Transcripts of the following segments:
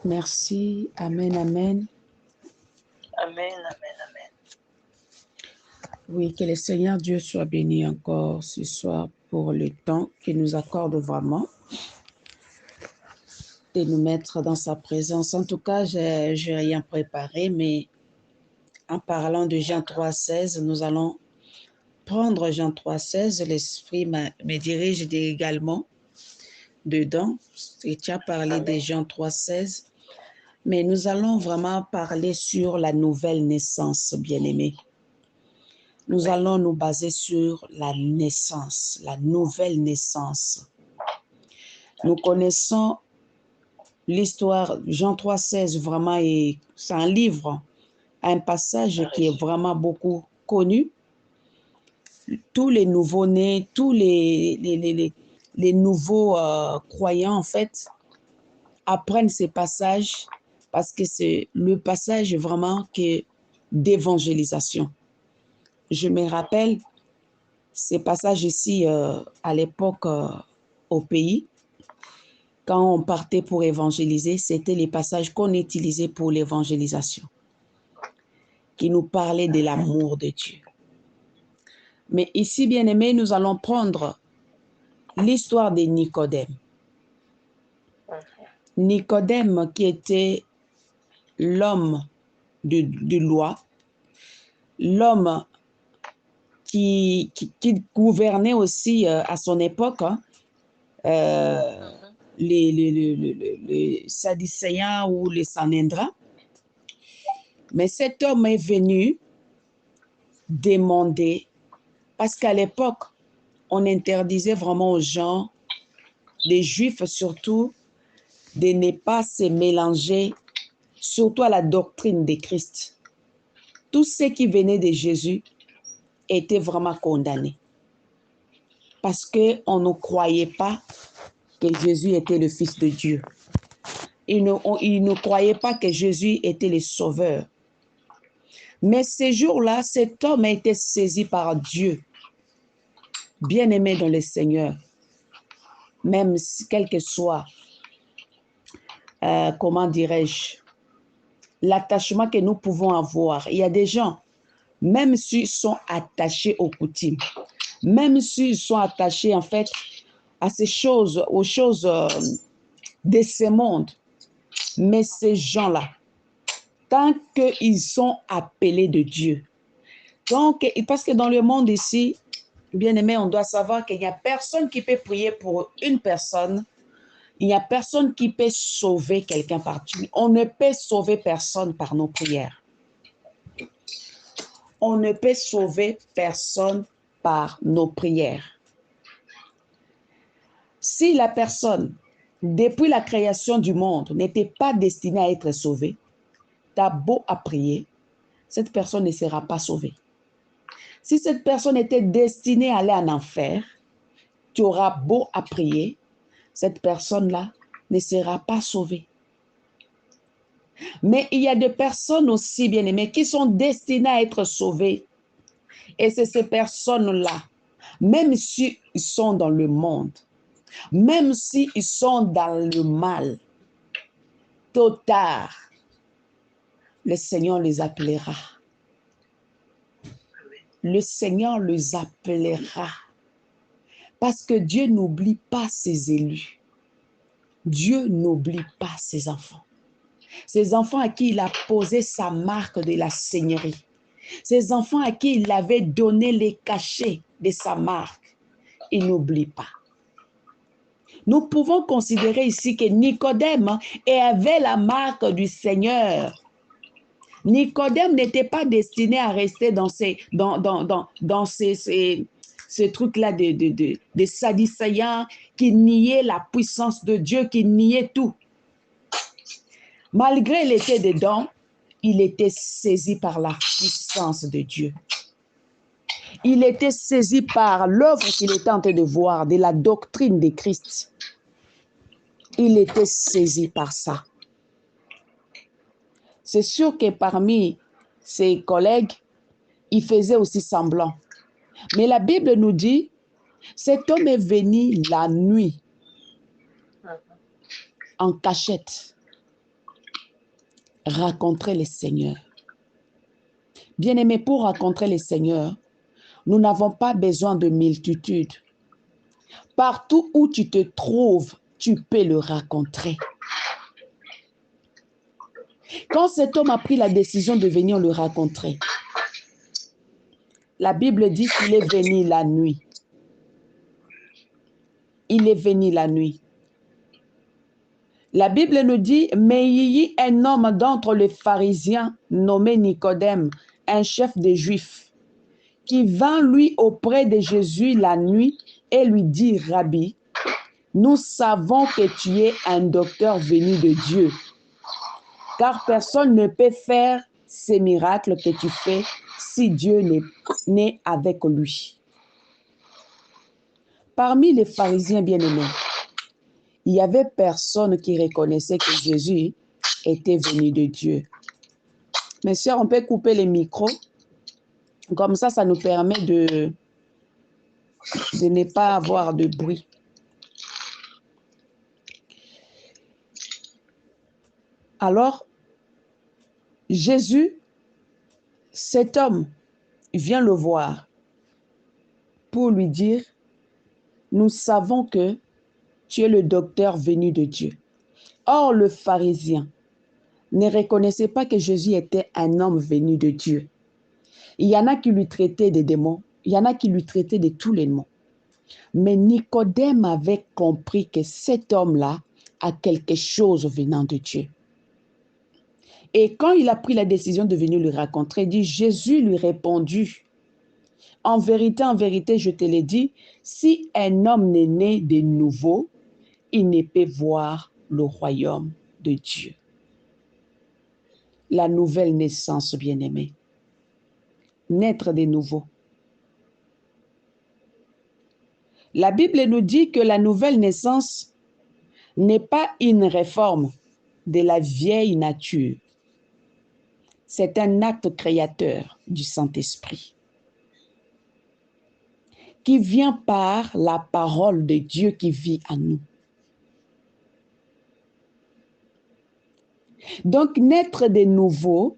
Merci. Amen, amen. Amen, amen, amen. Oui, que le Seigneur Dieu soit béni encore ce soir pour le temps qu'il nous accorde vraiment de nous mettre dans sa présence. En tout cas, je n'ai rien préparé, mais en parlant de Jean 3,16, nous allons prendre Jean 3,16. L'Esprit me dirige également dedans. Et tu as parlé de Jean 3,16. Mais nous allons vraiment parler sur la nouvelle naissance, bien-aimés. Nous allons nous baser sur la naissance, la nouvelle naissance. Nous connaissons l'histoire, Jean 3,16, vraiment, c'est un livre, un passage qui est vraiment beaucoup connu. Tous les nouveaux-nés, tous les nouveaux croyants, en fait, apprennent ces passages parce que c'est le passage vraiment d'évangélisation. Je me rappelle ces passages ici à l'époque au pays. Quand on partait pour évangéliser, c'était les passages qu'on utilisait pour l'évangélisation, qui nous parlaient de l'amour de Dieu. Mais ici, bien-aimés, nous allons prendre l'histoire de Nicodème. Nicodème qui était l'homme de loi, l'homme qui gouvernait aussi à son époque, les Sadducéens ou les Sanhédrins. Mais cet homme est venu demander, parce qu'à l'époque, on interdisait vraiment aux gens, les Juifs surtout, de ne pas se mélanger, surtout à la doctrine de Christ. Tous ceux qui venaient de Jésus étaient vraiment condamnés. Parce qu'on ne croyait pas que Jésus était le Fils de Dieu. Ils ne croyaient pas que Jésus était le Sauveur. Mais ces jours-là, cet homme a été saisi par Dieu, bien-aimé dans le Seigneur. Même si, quel que soit, comment dirais-je, l'attachement que nous pouvons avoir. Il y a des gens, même s'ils sont attachés aux coutumes, même s'ils sont attachés en fait à ces choses, aux choses de ce monde, mais ces gens-là, tant qu'ils sont appelés de Dieu. Donc, parce que dans le monde ici, bien aimé, on doit savoir qu'il n'y a personne qui peut prier pour une personne. Il n'y a personne qui peut sauver quelqu'un par Dieu. On ne peut sauver personne par nos prières. On ne peut sauver personne par nos prières. Si la personne, depuis la création du monde, n'était pas destinée à être sauvée, tu as beau à prier, cette personne ne sera pas sauvée. Si cette personne était destinée à aller en enfer, tu auras beau à prier, cette personne-là ne sera pas sauvée. Mais il y a des personnes aussi, bien-aimées, qui sont destinées à être sauvées. Et c'est ces personnes-là, même s'ils sont dans le monde, même s'ils sont dans le mal, tôt ou tard, le Seigneur les appellera. Le Seigneur les appellera. Parce que Dieu n'oublie pas ses élus. Dieu n'oublie pas ses enfants. Ces enfants à qui il a posé sa marque de la Seigneurie. Ces enfants à qui il avait donné les cachets de sa marque. Il n'oublie pas. Nous pouvons considérer ici que Nicodème avait la marque du Seigneur. Nicodème n'était pas destiné à rester dans ces trucs-là de Sadducéens qui niaient la puissance de Dieu, qui niaient tout. Malgré il était dedans, il était saisi par la puissance de Dieu. Il était saisi par l'œuvre qu'il était en train de voir, de la doctrine de Christ. Il était saisi par ça. C'est sûr que parmi ses collègues, il faisait aussi semblant. Mais la Bible nous dit, cet homme est venu la nuit, en cachette. rencontrer le Seigneur. Bien-aimé, pour rencontrer le Seigneur, nous n'avons pas besoin de multitude. Partout où tu te trouves, tu peux le rencontrer. Quand cet homme a pris la décision de venir le rencontrer, la Bible dit qu'il est venu la nuit. Il est venu la nuit. La Bible nous dit, mais il y eut un homme d'entre les pharisiens nommé Nicodème, un chef des Juifs, qui vint lui auprès de Jésus la nuit et lui dit, Rabbi, nous savons que tu es un docteur venu de Dieu, car personne ne peut faire ces miracles que tu fais si Dieu n'est avec lui. Parmi les pharisiens bien-aimés, il n'y avait personne qui reconnaissait que Jésus était venu de Dieu. Mes sœurs, on peut couper les micros. Comme ça nous permet de ne pas avoir de bruit. Alors, Jésus, cet homme, vient le voir pour lui dire, nous savons que tu es le docteur venu de Dieu. Or, le pharisien ne reconnaissait pas que Jésus était un homme venu de Dieu. Il y en a qui lui traitaient des démons, il y en a qui lui traitaient de tous les noms. Mais Nicodème avait compris que cet homme-là a quelque chose venant de Dieu. Et quand il a pris la décision de venir le rencontrer, il dit, Jésus lui répondit, en vérité, je te l'ai dit, si un homme n'est né de nouveau, il ne peut voir le royaume de Dieu. La nouvelle naissance, bien-aimé. Naître de nouveau. La Bible nous dit que la nouvelle naissance n'est pas une réforme de la vieille nature. C'est un acte créateur du Saint-Esprit qui vient par la parole de Dieu qui vit en nous. Donc, naître de nouveau,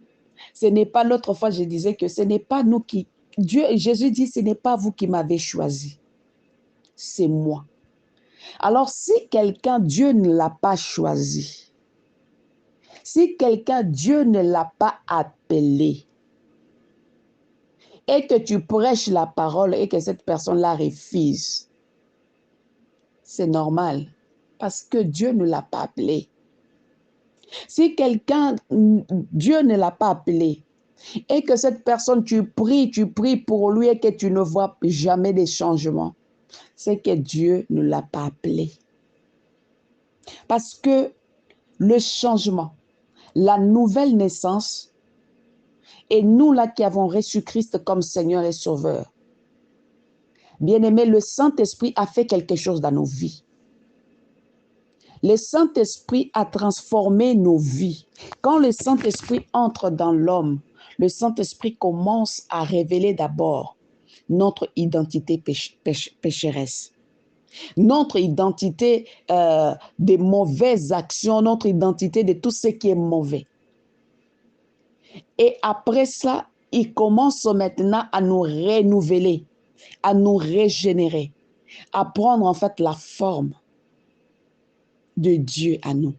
ce n'est pas, l'autre fois je disais que ce n'est pas nous qui... Jésus dit, ce n'est pas vous qui m'avez choisi, c'est moi. Alors, si quelqu'un, Dieu ne l'a pas choisi, si quelqu'un, Dieu ne l'a pas appelé, et que tu prêches la parole et que cette personne la refuse, c'est normal, parce que Dieu ne l'a pas appelé. Si quelqu'un, Dieu ne l'a pas appelé, et que cette personne, tu pries pour lui et que tu ne vois jamais de changement, c'est que Dieu ne l'a pas appelé. Parce que le changement, la nouvelle naissance, et nous là qui avons reçu Christ comme Seigneur et Sauveur, bien-aimé, le Saint-Esprit a fait quelque chose dans nos vies. Le Saint-Esprit a transformé nos vies. Quand le Saint-Esprit entre dans l'homme, le Saint-Esprit commence à révéler d'abord notre identité pécheresse, notre identité des mauvaises actions, notre identité de tout ce qui est mauvais. Et après ça, il commence maintenant à nous renouveler, à nous régénérer, à prendre en fait la forme de Dieu à nous,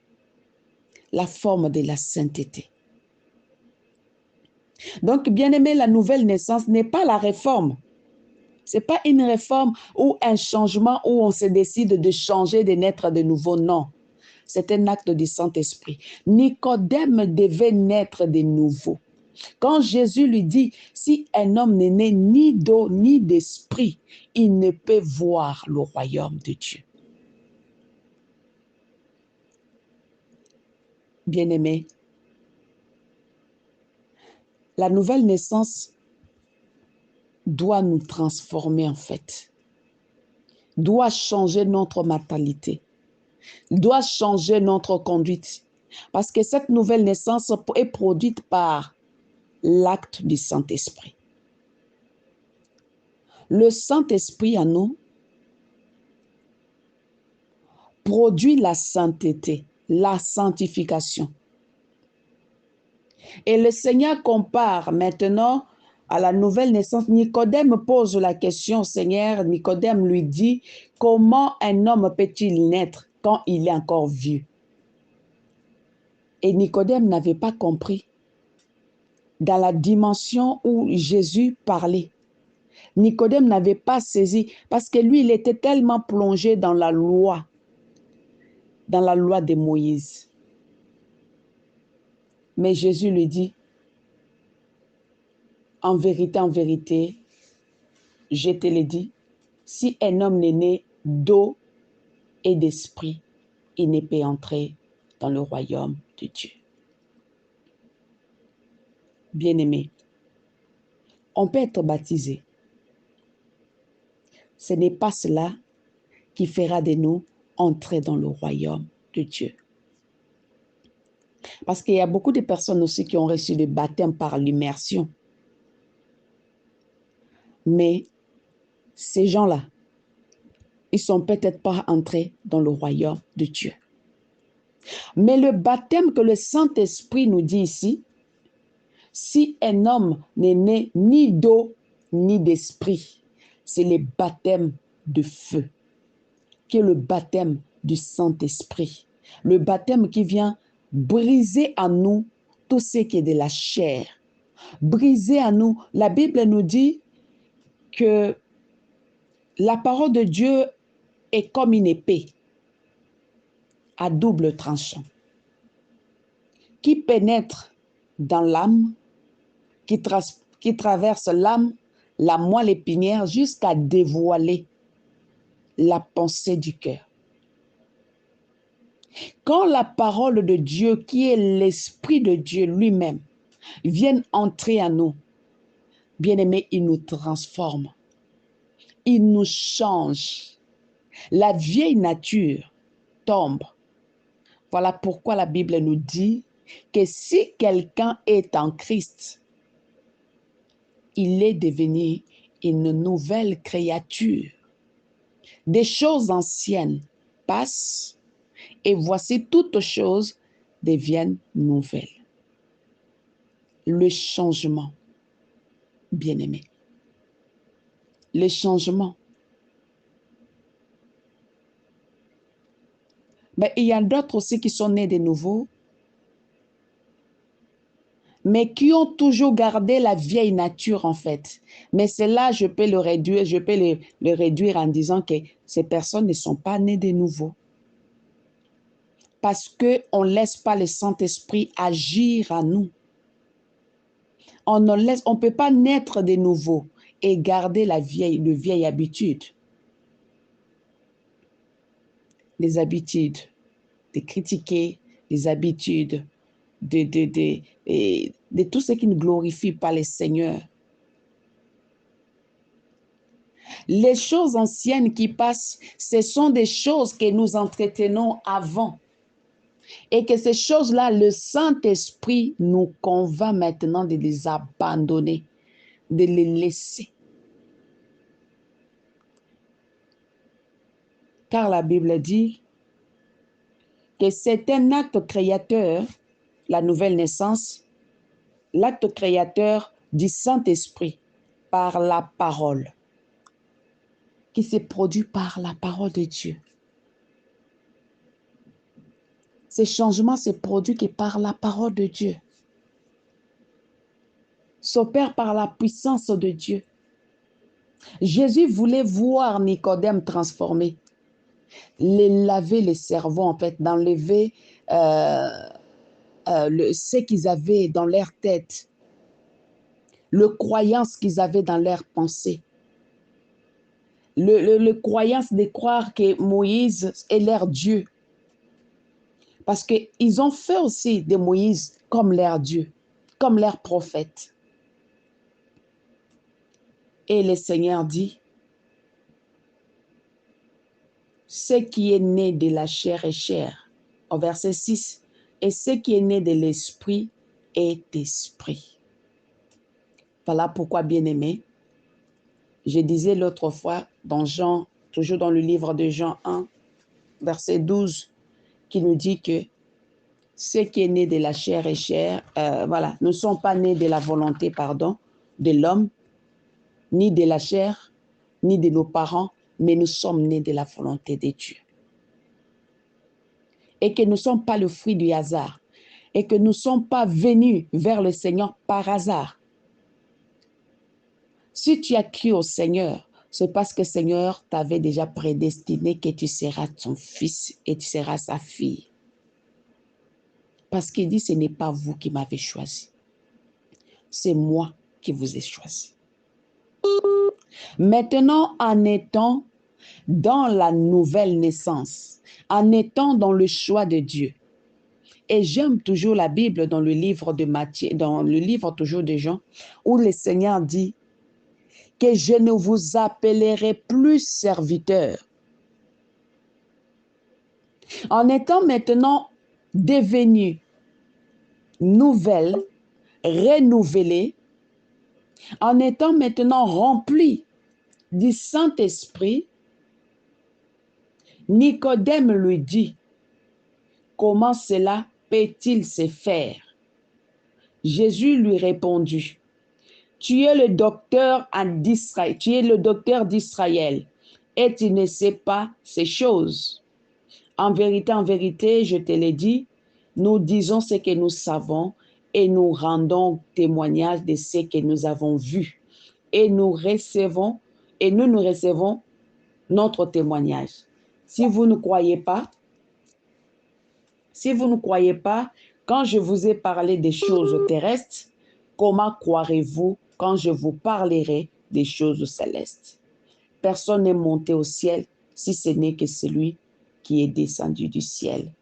la forme de la sainteté. Donc, bien-aimé, la nouvelle naissance n'est pas la réforme. Ce n'est pas une réforme ou un changement où on se décide de changer, de naître de nouveau. Non, c'est un acte du Saint-Esprit. Nicodème devait naître de nouveau. Quand Jésus lui dit, si un homme n'est né ni d'eau ni d'esprit, il ne peut voir le royaume de Dieu. Bien-aimé, la nouvelle naissance doit nous transformer en fait, doit changer notre mentalité, doit changer notre conduite, parce que cette nouvelle naissance est produite par l'acte du Saint-Esprit. Le Saint-Esprit en nous produit la sainteté, la sanctification. Et le Seigneur compare maintenant à la nouvelle naissance. Nicodème pose la question au Seigneur. Nicodème lui dit, comment un homme peut-il naître quand il est encore vieux? Et Nicodème n'avait pas compris dans la dimension où Jésus parlait. Nicodème n'avait pas saisi parce que lui, il était tellement plongé dans la loi de Moïse. Mais Jésus lui dit, en vérité, je te le dis, si un homme n'est né d'eau et d'esprit, il ne peut entrer dans le royaume de Dieu. Bien-aimé, on peut être baptisé. Ce n'est pas cela qui fera de nous entrer dans le royaume de Dieu. Parce qu'il y a beaucoup de personnes aussi qui ont reçu le baptême par l'immersion. Mais ces gens-là, ils ne sont peut-être pas entrés dans le royaume de Dieu. Mais le baptême que le Saint-Esprit nous dit ici, si un homme n'est né ni d'eau ni d'esprit, c'est le baptême de feu, qui est le baptême du Saint-Esprit. Le baptême qui vient briser en nous tout ce qui est de la chair. Briser en nous. La Bible nous dit que la parole de Dieu est comme une épée à double tranchant qui pénètre dans l'âme, qui traverse l'âme, la moelle épinière jusqu'à dévoiler la pensée du cœur. Quand la parole de Dieu, qui est l'Esprit de Dieu lui-même, vient entrer en nous, bien-aimés, il nous transforme, il nous change. La vieille nature tombe. Voilà pourquoi la Bible nous dit que si quelqu'un est en Christ, il est devenu une nouvelle créature. Des choses anciennes passent et voici toutes choses deviennent nouvelles. Le changement, bien-aimé. Le changement. Mais il y a d'autres aussi qui sont nés de nouveau, mais qui ont toujours gardé la vieille nature en fait. Mais cela, je peux le réduire en disant que ces personnes ne sont pas nées de nouveau. Parce qu'on ne laisse pas le Saint-Esprit agir en nous. On ne peut pas naître de nouveau et garder la vieille habitude. Les habitudes de critiquer, les habitudes de tout ce qui ne glorifie pas le Seigneur. Les choses anciennes qui passent, ce sont des choses que nous entretenons avant. Et que ces choses-là, le Saint-Esprit nous convainc maintenant de les abandonner, de les laisser. Car la Bible dit que c'est un acte créateur, la nouvelle naissance, l'acte créateur du Saint-Esprit par la parole, qui se produit par la parole de Dieu. Ces changements se produisent que par la parole de Dieu. S'opèrent par la puissance de Dieu. Jésus voulait voir Nicodème transformé, les laver les cerveaux en fait, d'enlever ce qu'ils avaient dans leur tête, le croyance qu'ils avaient dans leur pensée, le croyance de croire que Moïse est leur Dieu. Parce qu'ils ont fait aussi de Moïse comme leur Dieu, comme leur prophète. Et le Seigneur dit, ce qui est né de la chair est chair. Au verset 6, et ce qui est né de l'esprit est esprit. Voilà pourquoi, bien-aimé, je disais l'autre fois dans Jean, toujours dans le livre de Jean 1, verset 12, qui nous dit que ce qui est né de la chair est chair. Voilà, nous ne sommes pas nés de la volonté, pardon, de l'homme, ni de la chair, ni de nos parents, mais nous sommes nés de la volonté de Dieu. Et que nous ne sommes pas le fruit du hasard. Et que nous ne sommes pas venus vers le Seigneur par hasard. Si tu as cru au Seigneur, c'est parce que le Seigneur t'avait déjà prédestiné que tu seras son fils et tu seras sa fille. Parce qu'il dit, ce n'est pas vous qui m'avez choisi. C'est moi qui vous ai choisi. Maintenant, en étant dans la nouvelle naissance, en étant dans le choix de Dieu, et j'aime toujours la Bible dans le livre de Matthieu, dans le livre toujours de Jean, où le Seigneur dit que je ne vous appellerai plus serviteur. En étant maintenant devenu nouvelle, renouvelée, en étant maintenant rempli du Saint-Esprit, Nicodème lui dit, comment cela peut-il se faire? Jésus lui répondit, tu es le docteur d'Israël, tu es le docteur d'Israël et tu ne sais pas ces choses. En vérité, je te l'ai dit, nous disons ce que nous savons et nous rendons témoignage de ce que nous avons vu. Et nous recevons notre témoignage. Si vous ne croyez pas, quand je vous ai parlé des choses terrestres, comment croirez-vous quand je vous parlerai des choses célestes? Personne n'est monté au ciel si ce n'est que celui qui est descendu du ciel,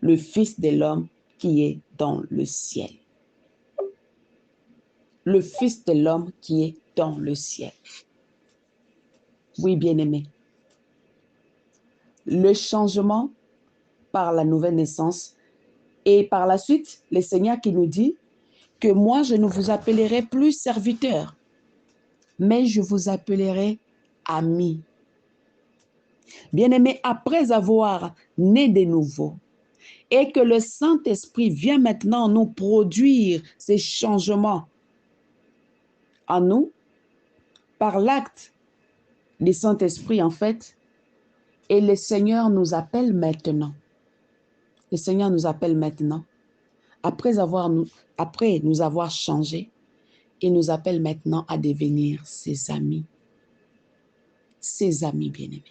le Fils de l'homme qui est dans le ciel. Le Fils de l'homme qui est dans le ciel. Oui, bien-aimé. Le changement par la nouvelle naissance et par la suite, le Seigneur qui nous dit que moi, je ne vous appellerai plus serviteur, mais je vous appellerai ami. Bien-aimé, après avoir né de nouveau, et que le Saint-Esprit vient maintenant nous produire ces changements en nous, par l'acte du Saint-Esprit en fait, et le Seigneur nous appelle maintenant. Le Seigneur nous appelle maintenant, après nous avoir changé, il nous appelle maintenant à devenir ses amis bien-aimés.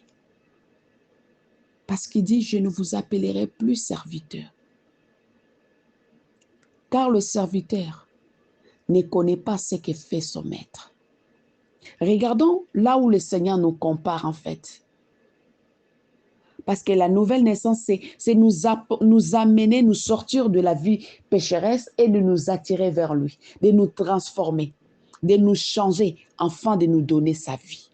Parce qu'il dit, je ne vous appellerai plus serviteur. Car le serviteur ne connaît pas ce que fait son maître. Regardons là où le Seigneur nous compare en fait. Parce que la nouvelle naissance, c'est nous amener, nous sortir de la vie pécheresse et de nous attirer vers lui, de nous transformer, de nous changer, afin de nous donner sa vie.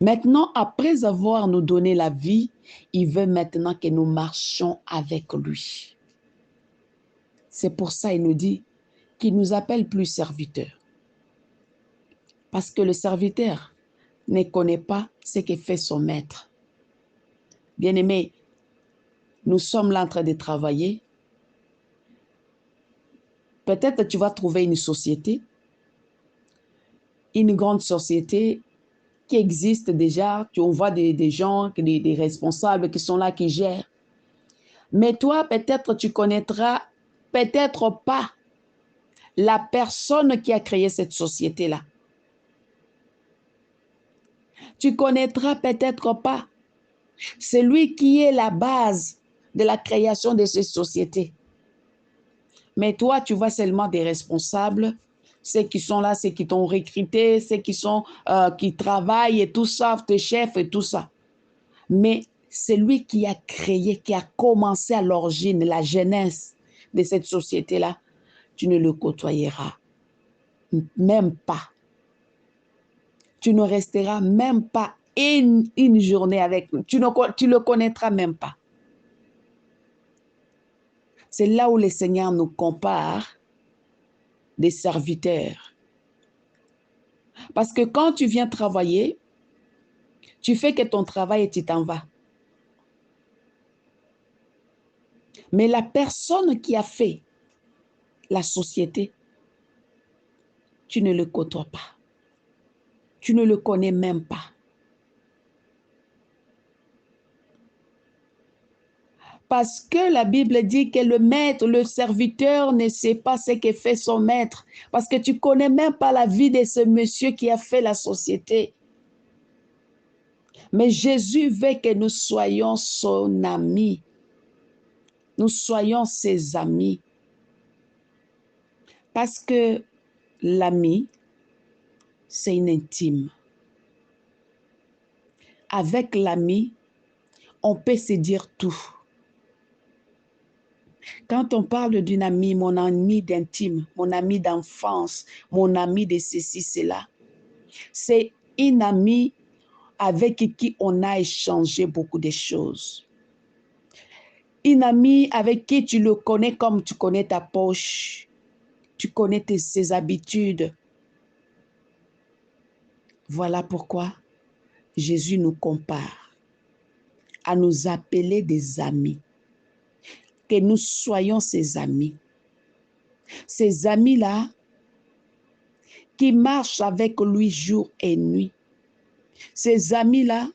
Maintenant, après avoir nous donné la vie, il veut maintenant que nous marchions avec lui. C'est pour ça qu'il nous dit qu'il ne nous appelle plus serviteurs. Parce que le serviteur ne connaît pas ce que fait son maître. Bien-aimé, nous sommes là en train de travailler. Peut-être tu vas trouver une société, une grande société qui existe déjà. On voit des gens, des responsables qui sont là, qui gèrent. Mais toi, peut-être tu connaîtras, peut-être pas, la personne qui a créé cette société-là. Tu connaîtras peut-être pas celui qui est la base de la création de ces sociétés. Mais toi, tu vois seulement des responsables, ceux qui sont là, ceux qui t'ont recruté, ceux qui travaillent et tout ça, tes chefs et tout ça. Mais celui qui a créé, qui a commencé à l'origine, la genèse de cette société-là, tu ne le côtoyeras même pas. Tu ne resteras même pas une journée avec lui. Tu le connaîtras même pas. C'est là où le Seigneur nous compare des serviteurs. Parce que quand tu viens travailler, tu fais que ton travail et tu t'en vas. Mais la personne qui a fait la société, tu ne le côtoies pas. Tu ne le connais même pas. Parce que la Bible dit que le maître, le serviteur ne sait pas ce que fait son maître. Parce que tu ne connais même pas la vie de ce monsieur qui a fait la société. Mais Jésus veut que nous soyons son ami. Nous soyons ses amis. Parce que l'ami, c'est une intime. Avec l'ami, on peut se dire tout. Quand on parle d'une amie, mon ami d'intime, mon ami d'enfance, mon ami de ceci, cela, c'est une amie avec qui on a échangé beaucoup de choses. Une amie avec qui tu le connais comme tu connais ta poche, tu connais ses habitudes. Voilà pourquoi Jésus nous compare à nous appeler des amis. Que nous soyons ses amis. Ces amis-là qui marchent avec lui jour et nuit. Ces amis-là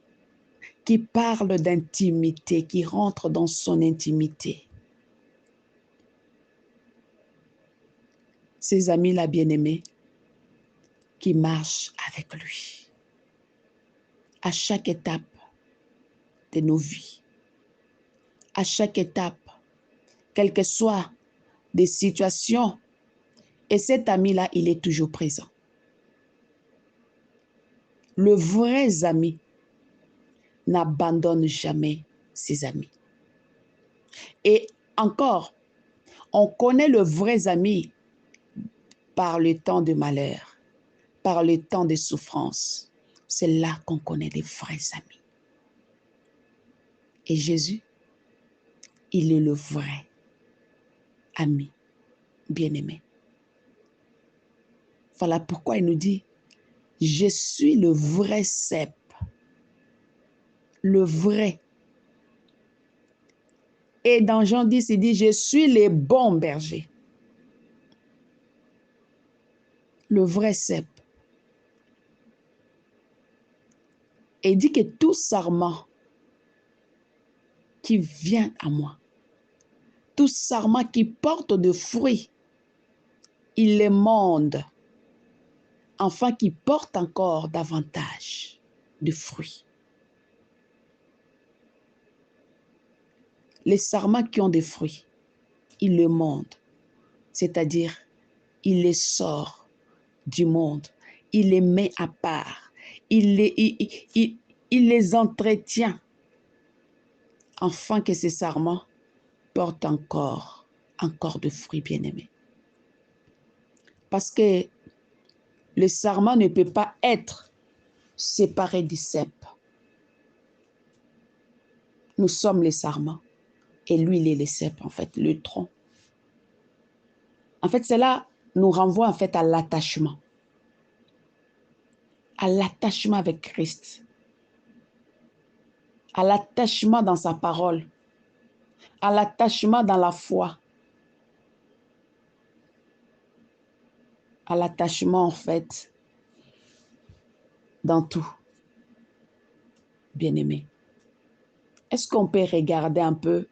qui parlent d'intimité, qui rentrent dans son intimité. Ces amis-là bien-aimés qui marchent avec lui à chaque étape de nos vies. À chaque étape, quelles que soient des situations. Et cet ami-là, il est toujours présent. Le vrai ami n'abandonne jamais ses amis. Et encore, on connaît le vrai ami par le temps de malheur, par le temps de souffrance. C'est là qu'on connaît les vrais amis. Et Jésus, il est le vrai ami bien-aimé. Voilà pourquoi il nous dit, je suis le vrai cep, le vrai. Et dans Jean 10, il dit, je suis le bon berger. Le vrai cep. Et il dit que tout sarment qui vient à moi, tout sarment qui porte de fruits, il les monde, afin qu'il porte encore davantage de fruits. Les sarments qui ont des fruits, il les monde, c'est-à-dire il les sort du monde, il les met à part, il les entretient, afin que ces sarments portent encore de fruits bien-aimés. Parce que le sarment ne peut pas être séparé du cep. Nous sommes les sarments et lui, il est le cep, en fait, le tronc. En fait, cela nous renvoie en fait à l'attachement avec Christ, à l'attachement dans sa parole, à l'attachement dans la foi, à l'attachement en fait dans tout. Bien-aimé, est-ce qu'on peut regarder un peu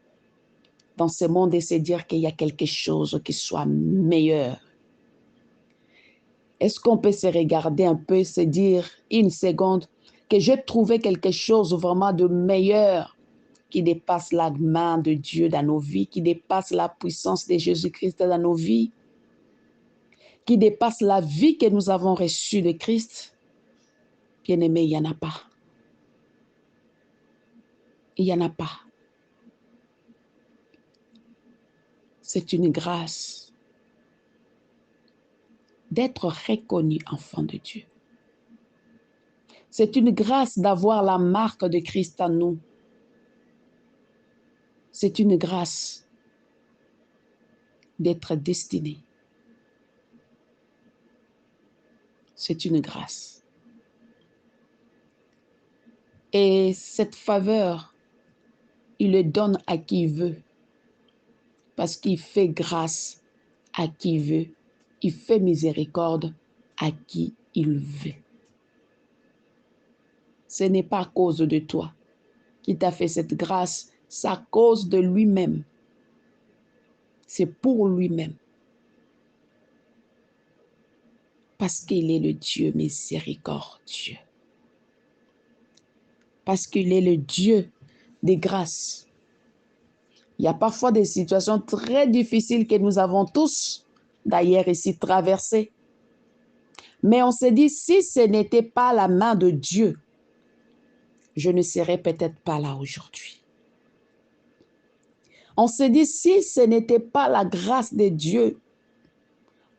dans ce monde et se dire qu'il y a quelque chose qui soit meilleur? Est-ce qu'on peut se regarder un peu et se dire une seconde que j'ai trouvé quelque chose vraiment de meilleur qui dépasse la main de Dieu dans nos vies, qui dépasse la puissance de Jésus-Christ dans nos vies, qui dépasse la vie que nous avons reçue de Christ? Bien-aimé, il n'y en a pas. Il n'y en a pas. C'est une grâce d'être reconnu enfant de Dieu. C'est une grâce d'avoir la marque de Christ en nous. C'est une grâce d'être destiné. C'est une grâce. Et cette faveur, il le donne à qui il veut. parce qu'il fait grâce à qui il veut. Il fait miséricorde à qui il veut. Ce n'est pas à cause de toi qu'il t'a fait cette grâce, c'est à cause de lui-même. C'est pour lui-même. Parce qu'il est le Dieu miséricordieux. Parce qu'il est le Dieu des grâces. Il y a parfois des situations très difficiles que nous avons tous, d'ailleurs ici, traversées. Mais on s'est dit, si ce n'était pas la main de Dieu, je ne serais peut-être pas là aujourd'hui. On s'est dit, si ce n'était pas la grâce de Dieu,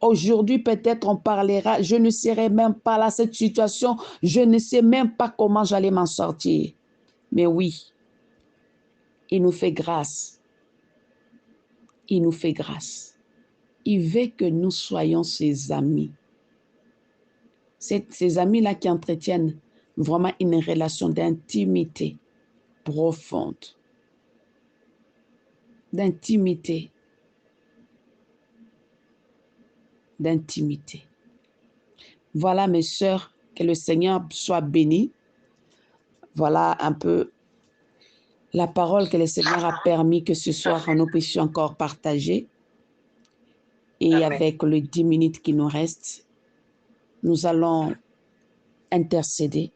aujourd'hui peut-être on parlera, je ne serais même pas là, cette situation, je ne sais même pas comment j'allais m'en sortir. Mais oui, il nous fait grâce. Il nous fait grâce. Il veut que nous soyons ses amis. Ces amis-là qui entretiennent vraiment une relation d'intimité profonde. D'intimité. D'intimité. Voilà mes sœurs, que le Seigneur soit béni. Voilà un peu la parole que le Seigneur a permis que ce soir nous puissions encore partager. Et Amen. avec les 10 minutes qui nous restent, nous allons intercéder